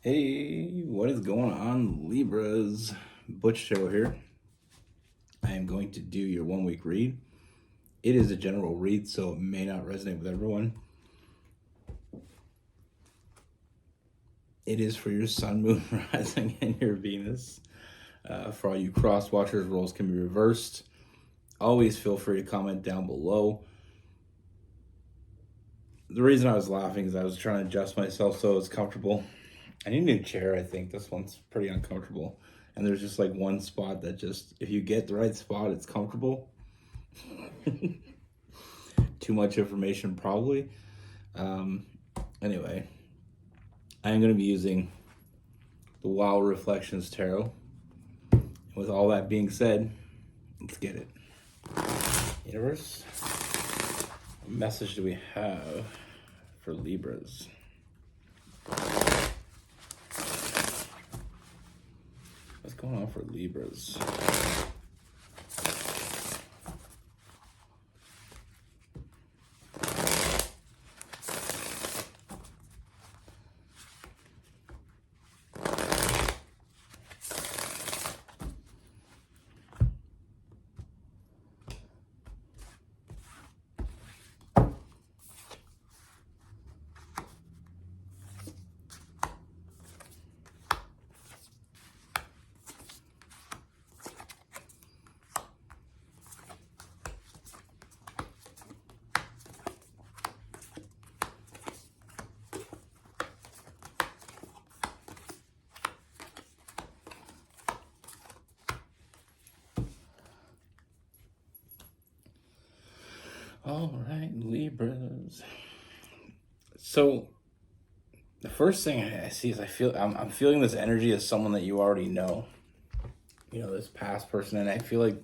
Hey, what is going on, Libras? Butch Tarot here. I am going to do your 1 week read. It is a general read, so it may not resonate with everyone. It is for your Sun, Moon, Rising, and your Venus. For all you cross watchers, roles can be reversed. Always feel free to comment down below. The reason I was laughing is I was trying to adjust myself so it's comfortable. I need a new chair, I think. This one's pretty uncomfortable. And there's just like one spot that just, if you get the right spot, it's comfortable. Too much information, probably. Anyway, I am going to be using the Wild Reflections Tarot. And with all that being said, let's get it. Universe, what message do we have for Libras? What's going on for Libras? All right, Libras. So the first thing I see is I'm feeling this energy as someone that you already know. You know, this past person, and I feel like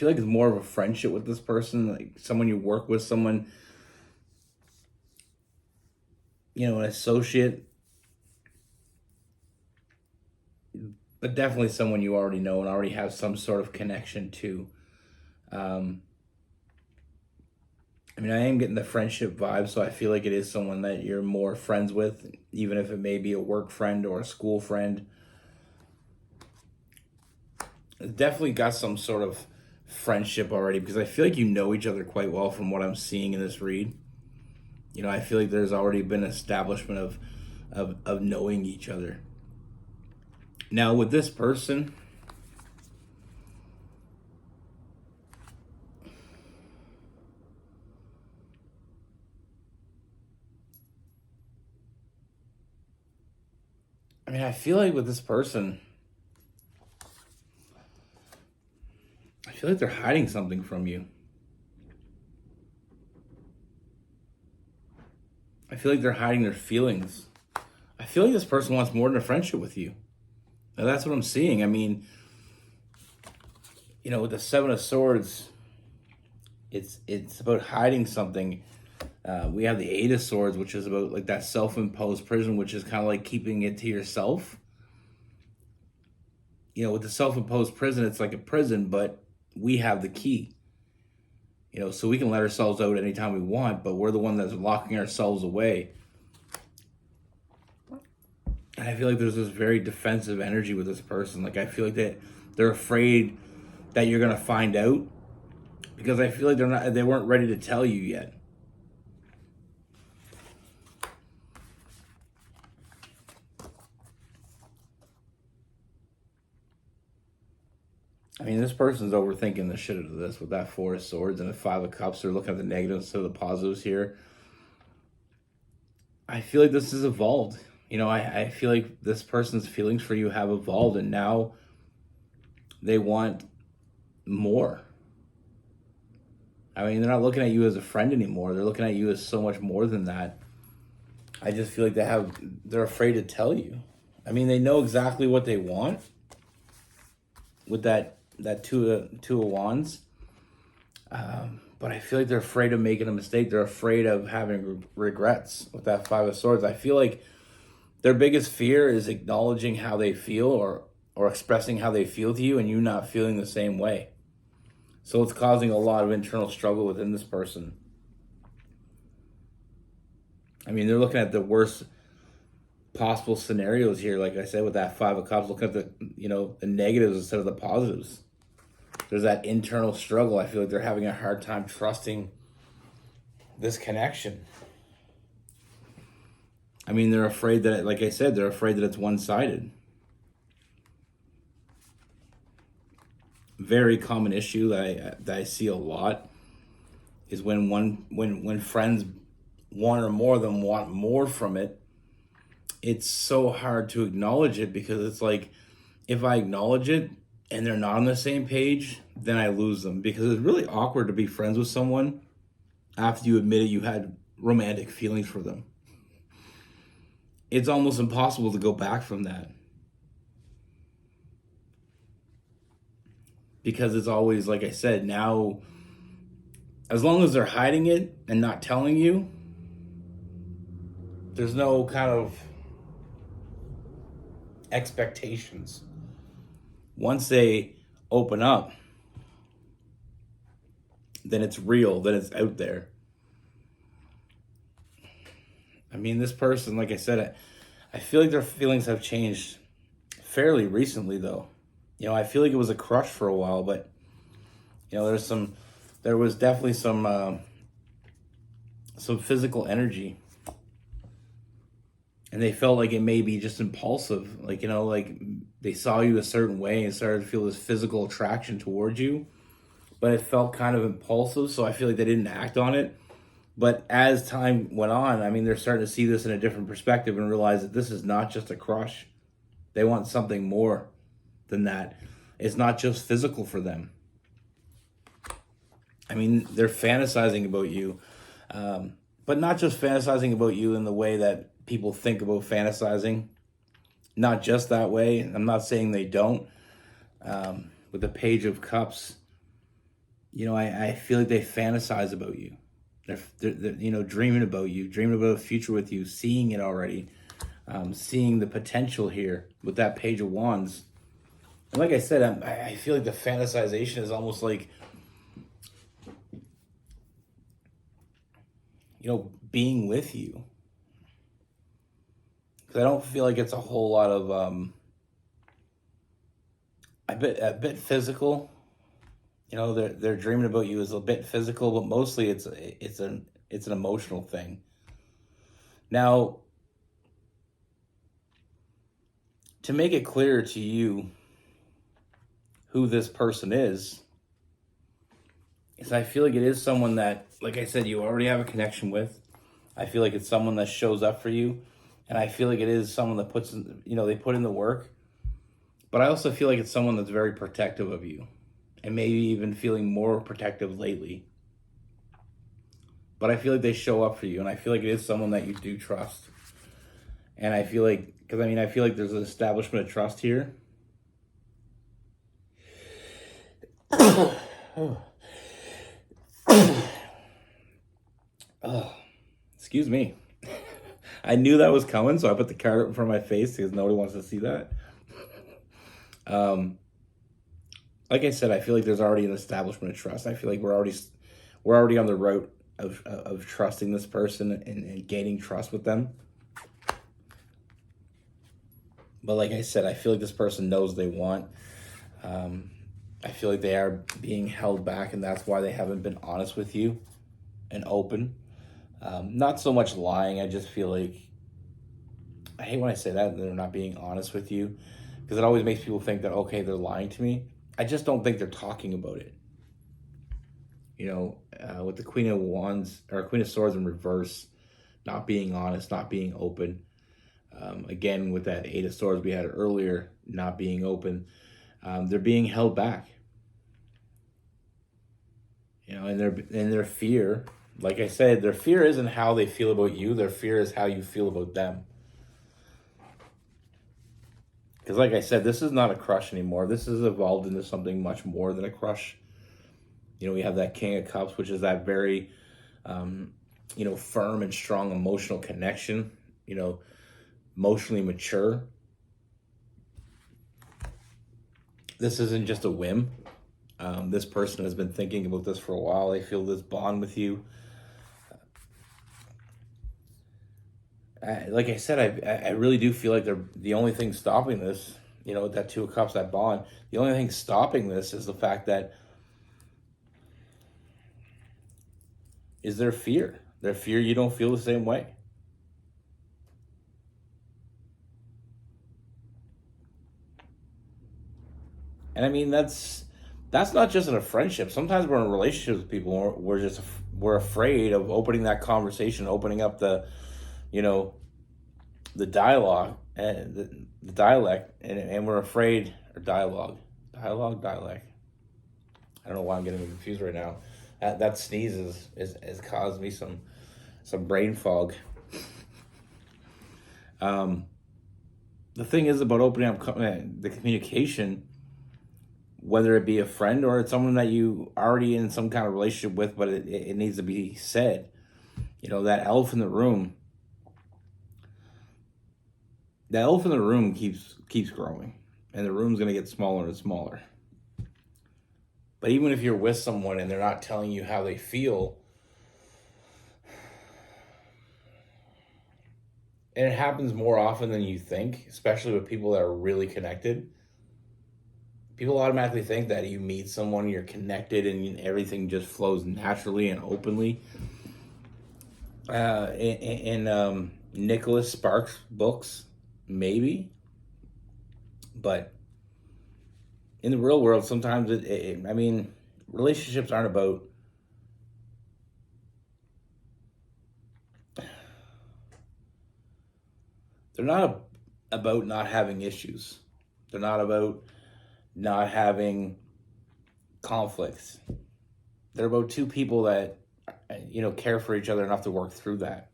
it's more of a friendship with this person, like someone you work with, someone, you know, an associate, but definitely someone you already know and already have some sort of connection to. I mean, I am getting the friendship vibe, so I feel like it is someone that you're more friends with, even if it may be a work friend or a school friend. It's definitely got some sort of friendship already, because I feel like you know each other quite well from what I'm seeing in this read. You know, I feel like there's already been an establishment of knowing each other. Now, with this person, I mean, I feel like with this person, I feel like they're hiding something from you. I feel like they're hiding their feelings. I feel like this person wants more than a friendship with you. Now, that's what I'm seeing. I mean, you know, with the Seven of Swords, it's about hiding something. We have the Eight of Swords, which is about like that self-imposed prison, which is kind of like keeping it to yourself. You know, with the self-imposed prison, it's like a prison, but we have the key. You know, so we can let ourselves out anytime we want, but we're the one that's locking ourselves away. And I feel like there's this very defensive energy with this person. Like, I feel like they're afraid that you're gonna find out, because I feel like they weren't ready to tell you yet. I mean, this person's overthinking the shit out of this with that Four of Swords and the Five of Cups. They're looking at the negatives instead of the positives here. I feel like this has evolved. You know, I feel like this person's feelings for you have evolved, and now they want more. I mean, they're not looking at you as a friend anymore. They're looking at you as so much more than that. I just feel like they're afraid to tell you. I mean, they know exactly what they want with that two of Wands. But I feel like they're afraid of making a mistake. They're afraid of having regrets with that Five of Swords. I feel like their biggest fear is acknowledging how they feel, or expressing how they feel to you, and you not feeling the same way. So it's causing a lot of internal struggle within this person. I mean, they're looking at the worst possible scenarios here, like I said, with that Five of Cups, look at the, the negatives instead of the positives. There's that internal struggle. I feel like they're having a hard time trusting this connection. I mean, they're afraid that, like I said, they're afraid that it's one-sided. Very common issue that I see a lot is when friends, one or more of them, want more from it. It's so hard to acknowledge it, because it's like, if I acknowledge it and they're not on the same page, then I lose them, because it's really awkward to be friends with someone after you admitted you had romantic feelings for them. It's almost impossible to go back from that, because it's always, like I said, now, as long as they're hiding it and not telling you, there's no kind of expectations. Once they open up, then it's real, then it's out there. I mean, this person, like I said, I feel like their feelings have changed fairly recently, though. I feel like it was a crush for a while, but there was definitely some physical energy, and they felt like it may be just impulsive, like they saw you a certain way and started to feel this physical attraction towards you, but it felt kind of impulsive. So I feel like they didn't act on it. But as time went on, I mean, they're starting to see this in a different perspective and realize that this is not just a crush. They want something more than that. It's not just physical for them. I mean, they're fantasizing about you, but not just fantasizing about you in the way that people think about fantasizing. Not just that way. I'm not saying they don't. With the Page of Cups, I feel like they fantasize about you. They're dreaming about you, dreaming about a future with you, seeing it already, seeing the potential here with that Page of Wands. And like I said, I feel like the fantasization is almost like, being with you. Because I don't feel like it's a whole lot of a bit physical. They're dreaming about you is a bit physical, but mostly it's an emotional thing. Now, to make it clear to you who this person is I feel like it is someone that, like I said, you already have a connection with. I feel like it's someone that shows up for you, and I feel like it is someone that puts in, they put in the work. But I also feel like it's someone that's very protective of you, and maybe even feeling more protective lately. But I feel like they show up for you, and I feel like it is someone that you do trust. And I feel like, I feel like there's an establishment of trust here. Oh, excuse me. I knew that was coming, so I put the card up in front of my face because nobody wants to see that. Like I said, I feel like there's already an establishment of trust. I feel like we're already on the route of trusting this person and gaining trust with them. But like I said, I feel like this person knows they want. I feel like they are being held back, and that's why they haven't been honest with you and open. Not so much lying. I just feel like, I hate when I say that, they're not being honest with you, because it always makes people think that, okay, they're lying to me. I just don't think they're talking about it. With the Queen of Wands, or Queen of Swords in reverse, not being honest, not being open. Again, with that Eight of Swords we had earlier, not being open. They're being held back. And their fear, like I said, their fear isn't how they feel about you. Their fear is how you feel about them. Because like I said, this is not a crush anymore. This has evolved into something much more than a crush. We have that King of Cups, which is that very, firm and strong emotional connection, emotionally mature. This isn't just a whim. This person has been thinking about this for a while. They feel this bond with you. like I said, I really do feel like they're the only thing stopping this. You know, with that Two of Cups, that bond. The only thing stopping this is the fact that is their fear. Their fear you don't feel the same way. And I mean that's not just in a friendship. Sometimes we're in relationships with people. We're afraid of opening that conversation, opening up the you know the dialogue and the dialect, and we're afraid or dialect. I don't know why I'm getting confused right now. That sneeze is caused me some brain fog. Um, the thing is about opening up the communication, whether it be a friend or it's someone that you already in some kind of relationship with, but it needs to be said. You know, that elephant in the room keeps growing, and the room's gonna get smaller and smaller. But even if you're with someone and they're not telling you how they feel, and it happens more often than you think, especially with people that are really connected. People automatically think that you meet someone, you're connected, and everything just flows naturally and openly. In Nicholas Sparks' books, maybe, but in the real world, sometimes I mean, relationships aren't about. They're not about not having issues. They're not about not having conflicts. They're about two people that care for each other enough to work through that.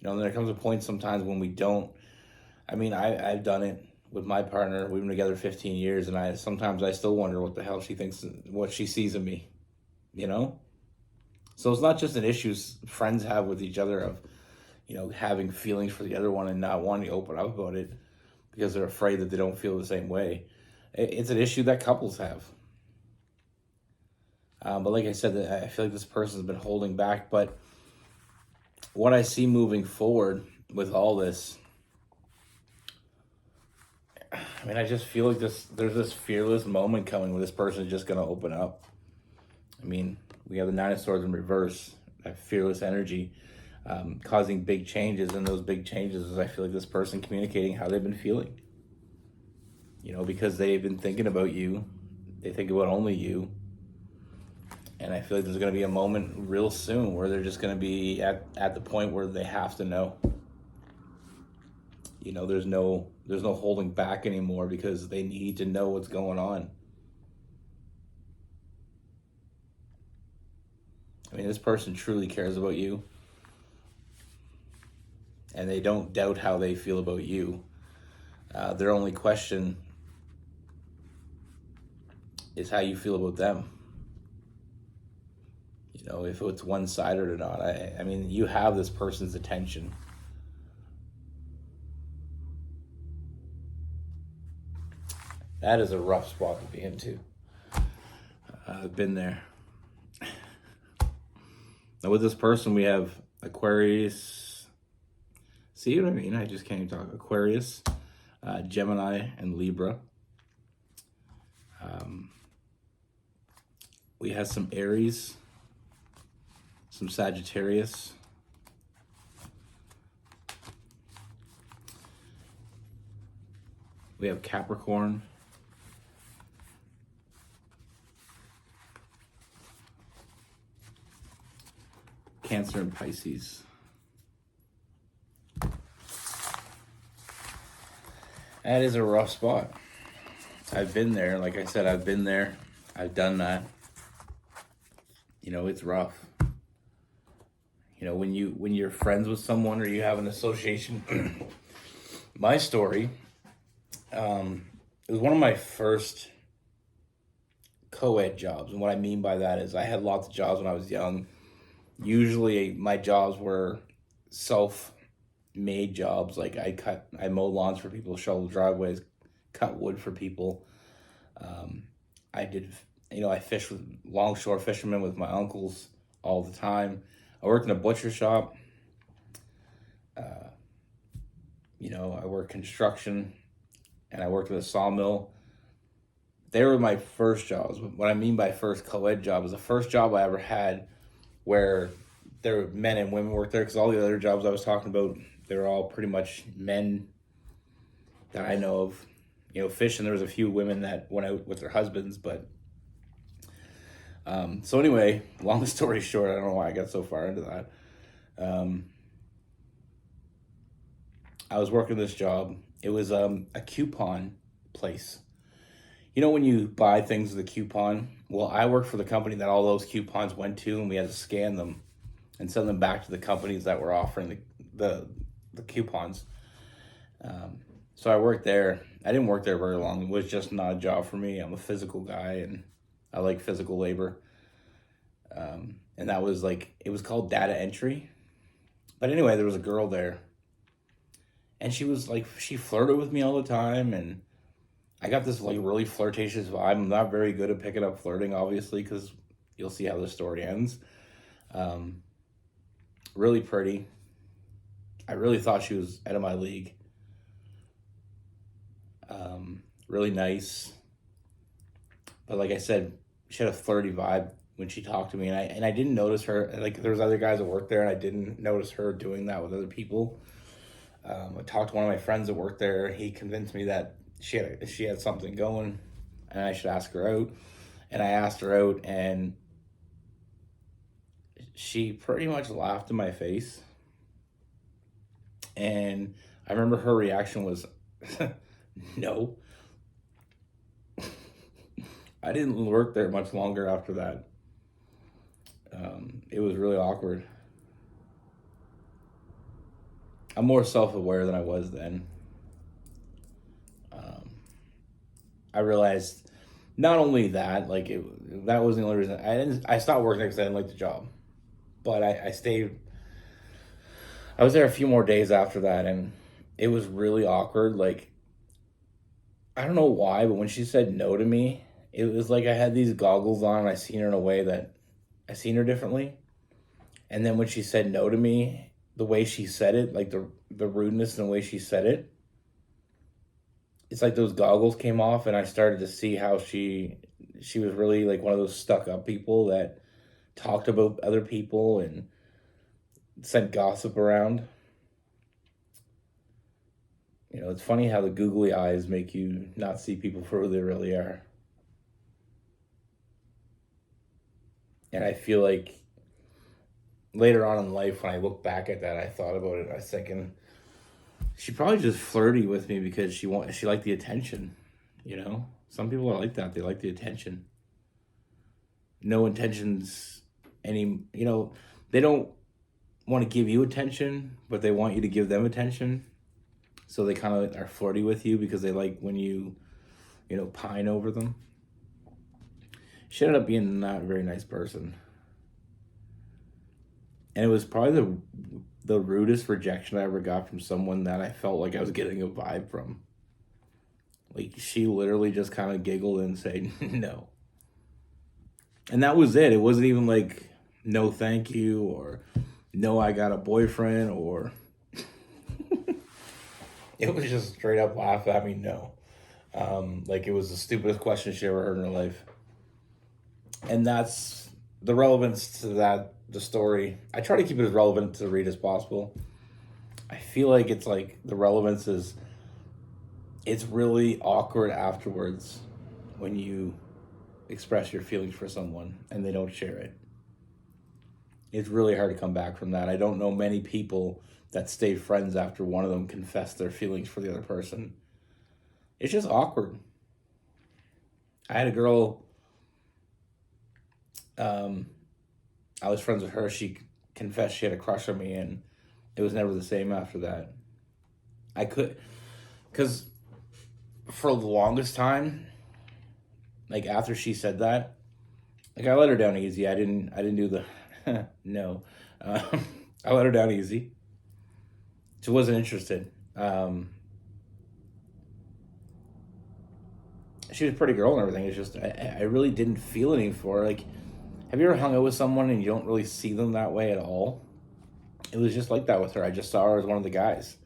And there comes a point sometimes when we don't. I mean, I've done it with my partner. We've been together 15 years, and I still wonder what the hell she thinks, what she sees in me. You know. So it's not just an issue friends have with each other of, having feelings for the other one and not wanting to open up about it because they're afraid that they don't feel the same way. It's an issue that couples have. But like I said, I feel like this person's been holding back. But what I see moving forward with all this, I mean, I just feel like there's this fearless moment coming where this person is just going to open up. I mean, we have the Nine of Swords in reverse, that fearless energy, causing big changes. And those big changes is I feel like this person communicating how they've been feeling. Because they've been thinking about you. They think about only you. And I feel like there's going to be a moment real soon where they're just going to be at the point where they have to know. There's no holding back anymore because they need to know what's going on. I mean, this person truly cares about you. And they don't doubt how they feel about you. Their only question is how you feel about them. If it's one-sided or not. I mean, you have this person's attention. That is a rough spot to be into. I've been there. Now with this person, we have Aquarius. See what I mean? I just can't even talk. Aquarius, Gemini, and Libra. We have some Aries, some Sagittarius. We have Capricorn. Cancer and Pisces. That is a rough spot. I've been there. Like I said, I've been there. I've done that. It's rough. When you're friends with someone or you have an association. My story, it was one of my first co-ed jobs. And what I mean by that is I had lots of jobs when I was young. Usually my jobs were self-made jobs. Like I mow lawns for people, shovel driveways, cut wood for people. I did, I fished with longshore fishermen with my uncles all the time. I worked in a butcher shop. I worked construction and I worked at a sawmill. They were my first jobs. What I mean by first co-ed job is the first job I ever had where there were men and women worked there, because all the other jobs I was talking about, they were all pretty much men that I know of. Fishing, there was a few women that went out with their husbands, but so anyway, long story short, I don't know why I got so far into that. I was working this job. It was a coupon place. When you buy things with a coupon? Well, I worked for the company that all those coupons went to, and we had to scan them and send them back to the companies that were offering the coupons. So I worked there. I didn't work there very long. It was just not a job for me. I'm a physical guy, and I like physical labor. And that was it was called data entry. But anyway, there was a girl there. And she was she flirted with me all the time, and I got this really flirtatious vibe. I'm not very good at picking up flirting, obviously, because you'll see how the story ends. Really pretty. I really thought she was out of my league. Really nice. But like I said, she had a flirty vibe when she talked to me, and I didn't notice her. There was other guys that worked there, and I didn't notice her doing that with other people. I talked to one of my friends that worked there. He convinced me that she had something going, and I should ask her out. And I asked her out, and she pretty much laughed in my face. And I remember her reaction was, no. I didn't work there much longer after that. It was really awkward. I'm more self-aware than I was then. I realized not only that, that wasn't the only reason. I stopped working there because I didn't like the job. But I stayed. I was there a few more days after that, and it was really awkward. I don't know why, but when she said no to me, it was like I had these goggles on, and I seen her in a way that I seen her differently. And then when she said no to me, the way she said it, the rudeness and the way she said it, it's like those goggles came off, and I started to see how she was really one of those stuck-up people that talked about other people and sent gossip around. It's funny how the googly eyes make you not see people for who they really are. And I feel like later on in life, when I look back at that, I thought about it. I was thinking, she probably just flirty with me because she liked the attention. Some people are like that. They like the attention. No intentions. They don't want to give you attention, but they want you to give them attention. So they kind of are flirty with you because they like when you pine over them. She ended up being not a very nice person. And it was probably the rudest rejection I ever got from someone that I felt like I was getting a vibe from. She literally just kind of giggled and said no. And that was it. It wasn't even no thank you, or no I got a boyfriend, or it was just straight up laugh at me, no. It was the stupidest question she ever heard in her life. And that's the relevance to the story. I try to keep it as relevant to the read as possible. I feel like it's the relevance is, it's really awkward afterwards when you express your feelings for someone and they don't share it. It's really hard to come back from that. I don't know many people that stay friends after one of them confessed their feelings for the other person. It's just awkward. I had a girl, I was friends with her. She confessed she had a crush on me, and it was never the same after that. Because for the longest time, after she said that, I let her down easy. I didn't do the, no. I let her down easy. She wasn't interested. She was a pretty girl and everything. It's just, I really didn't feel anything for her. Have you ever hung out with someone and you don't really see them that way at all? It was just like that with her. I just saw her as one of the guys.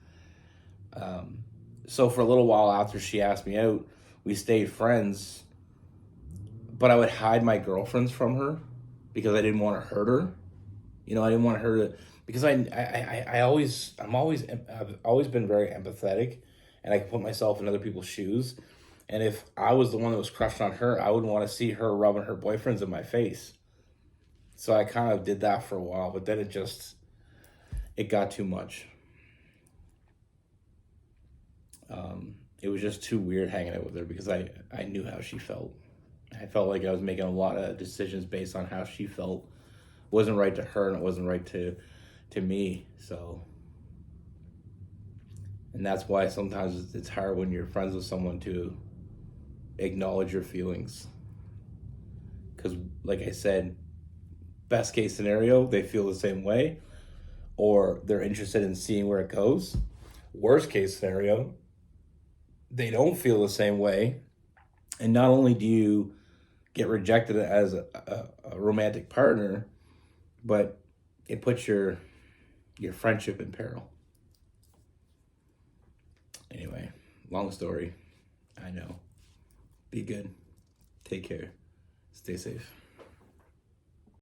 So for a little while after she asked me out, we stayed friends, but I would hide my girlfriends from her because I didn't want to hurt her. I didn't want her to, because I've always been very empathetic, and I can put myself in other people's shoes. And if I was the one that was crushed on her, I wouldn't want to see her rubbing her boyfriends in my face. So I kind of did that for a while, but then it got too much. It was just too weird hanging out with her because I knew how she felt. I felt like I was making a lot of decisions based on how she felt. It wasn't right to her, and it wasn't right to me. So, and that's why sometimes it's hard when you're friends with someone to acknowledge your feelings. Because, like I said, best case scenario, they feel the same way, or they're interested in seeing where it goes. Worst case scenario, they don't feel the same way, and not only do you get rejected as a romantic partner, but it puts your friendship in peril. Anyway, long story. I know. Be good. Take care. Stay safe.